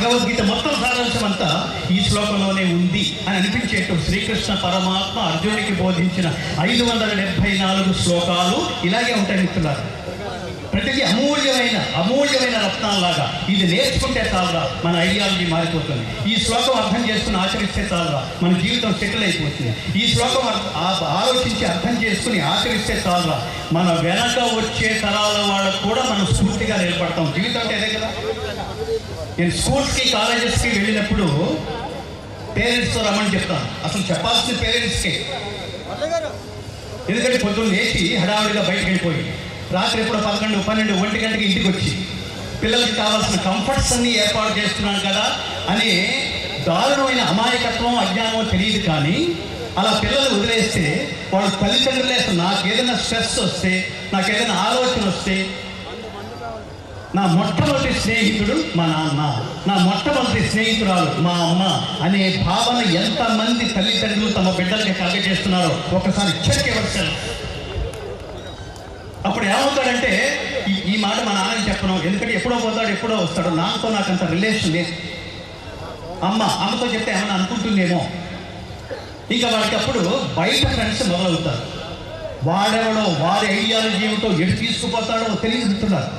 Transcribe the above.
భగవద్గీత మొత్తం సారాంశం అంతా ఈ శ్లోకంలోనే ఉంది అని అనిపించేట్టు శ్రీకృష్ణ పరమాత్మ అర్జునుడికి బోధించిన 574 శ్లోకాలు ఇలాగే ఉంటాయి మిత్రులారా. ప్రతిదీ అమూల్యమైన రత్నాల్లాగా. ఇది నేర్చుకుంటే చాలురా మన ఐడియాలజీ మారిపోతుంది. ఈ శ్లోకం అర్థం చేసుకుని ఆచరిస్తే చాలురా మన జీవితం సెటిల్ అయిపోతుంది. ఈ శ్లోకం ఆలోచించి అర్థం చేసుకుని ఆచరిస్తే చాలురా మన వెనక వచ్చే తరాల వాళ్ళకు కూడా మనం స్ఫూర్తిగా నిలబడతాం. జీవితం అంటే అదే కదా. నేను స్కూల్స్కి కాలేజెస్కి వెళ్ళినప్పుడు పేరెంట్స్తో రమ్మని చెప్తాను. అసలు చెప్పాల్సిన పేరెంట్స్కే, ఎందుకంటే పొద్దున్న లేచి హడావుడిగా బయటకు వెళ్ళిపోయి రాత్రి ఎప్పుడో 11, 12, 1 గంటకి ఇంటికి వచ్చి పిల్లలకి కావాల్సిన కంఫర్ట్స్ అన్నీ ఏర్పాటు చేస్తున్నాను కదా అనే దారుణమైన అమాయకత్వం అజ్ఞానం తెలియదు. కానీ అలా పిల్లలు వదిలేస్తే వాళ్ళు తల్లిదండ్రులే నాకేదైనా స్ట్రెస్ వస్తే, నాకేదైనా ఆలోచన వస్తే నా మొట్టమొదటి స్నేహితుడు మా నాన్న, నా మొట్టమొదటి స్నేహితురాలు మా అమ్మ అనే భావన ఎంతమంది తల్లిదండ్రులు తమ బిడ్డలకి కలగజేస్తున్నారో ఒకసారి చెక్ ఇవ్వచ్చు. అప్పుడు ఏమవుతాడంటే ఈ మాట మా నాన్నకి చెప్పను, ఎందుకంటే ఎప్పుడో పోతాడు ఎప్పుడో వస్తాడు, నాన్నతో నాకు అంత రిలేషన్ లేదు. అమ్మతో చెప్తే ఏమన్నా అనుకుంటుందేమో. ఇంకా వాడికి అప్పుడు బయట ఫ్రెండ్స్ మొదలవుతారు. వాడెవడో వాడి ఐడియాలజీ ఏమిటో ఎటు తీసుకుపోతాడో తెలియదుతున్నారు.